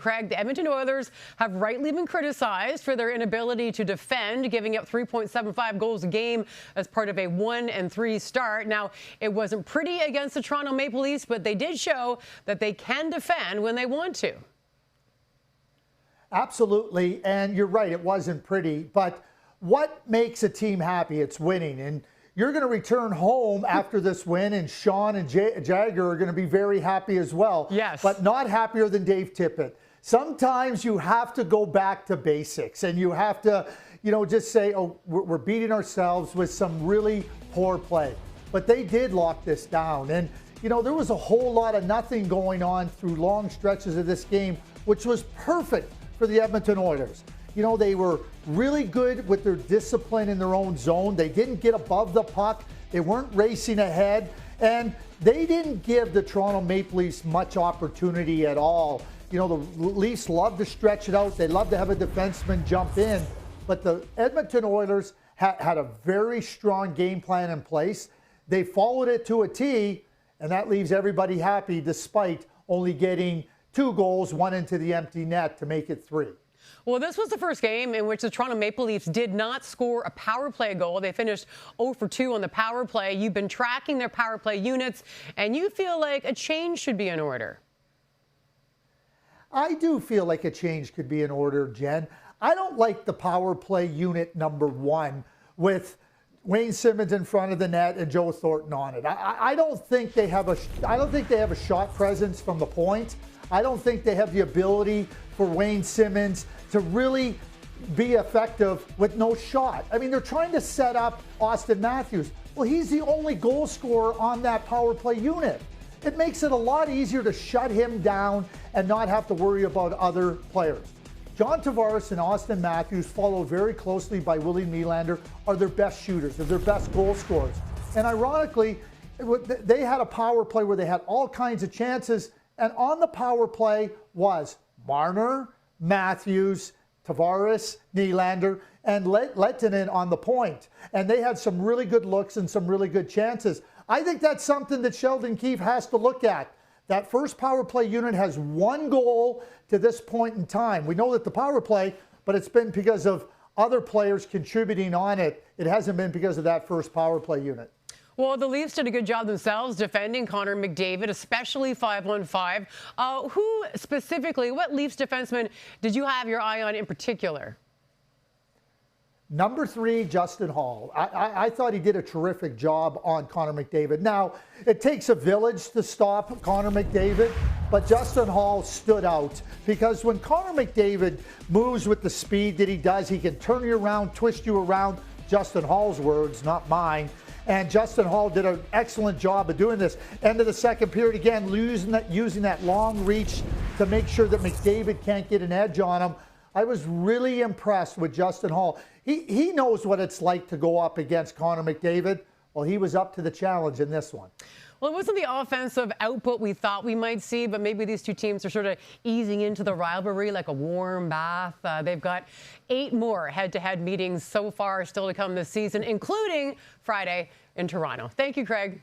Craig, the Edmonton Oilers have rightly been criticized for their inability to defend, giving up 3.75 goals a game as part of a 1-3 start. Now, it wasn't pretty against the Toronto Maple Leafs, but they did show that they can defend when they want to. Absolutely, and you're right, it wasn't pretty, but what makes a team happy? It's winning, and you're going to return home after this win, and Sean and Jagger are going to be very happy as well. Yes. But not happier than Dave Tippett. Sometimes you have to go back to basics, and you have to, just say, oh, we're beating ourselves with some really poor play. But they did lock this down, and, there was a whole lot of nothing going on through long stretches of this game, which was perfect for the Edmonton Oilers. They were really good with their discipline in their own zone. They didn't get above the puck. They weren't racing ahead. And they didn't give the Toronto Maple Leafs much opportunity at all. The Leafs love to stretch it out. They love to have a defenseman jump in. But the Edmonton Oilers had a very strong game plan in place. They followed it to a T, and that leaves everybody happy despite only getting 2 goals, 1 into the empty net to make it 3. Well, this was the first game in which the Toronto Maple Leafs did not score a power play goal. They finished 0 for 2 on the power play. You've been tracking their power play units, and you feel like a change should be in order. I do feel like a change could be in order, Jen. I don't like the power play unit number 1 with Wayne Simmons in front of the net and Joe Thornton on it. I don't think they have a shot presence from the point. I don't think they have the ability for Wayne Simmons to really be effective with no shot. I mean, they're trying to set up Austin Matthews. Well, he's the only goal scorer on that power play unit. It makes it a lot easier to shut him down and not have to worry about other players. John Tavares and Austin Matthews, followed very closely by Willie Nylander, are their best shooters. They're their best goal scorers. And ironically, they had a power play where they had all kinds of chances. And on the power play was Marner, Matthews, Tavares, Nylander, and Lehtinen on the point. And they had some really good looks and some really good chances. I think that's something that Sheldon Keefe has to look at. That first power play unit has 1 goal to this point in time. We know that the power play, but it's been because of other players contributing on it. It hasn't been because of that first power play unit. Well, the Leafs did a good job themselves defending Connor McDavid, especially 5-on-5. Who specifically, what Leafs defenseman did you have your eye on in particular? Number 3, Justin Hall. I thought he did a terrific job on Connor McDavid. Now, it takes a village to stop Connor McDavid, but Justin Hall stood out because when Connor McDavid moves with the speed that he does, he can turn you around, twist you around. Justin Hall's words, not mine. And Justin Hall did an excellent job of doing this. End of the second period, again, using that long reach to make sure that McDavid can't get an edge on him. I was really impressed with Justin Hall. He knows what it's like to go up against Connor McDavid. Well, he was up to the challenge in this one. Well, it wasn't the offensive output we thought we might see, but maybe these two teams are sort of easing into the rivalry like a warm bath. They've got 8 more head-to-head meetings so far still to come this season, including Friday in Toronto. Thank you, Craig.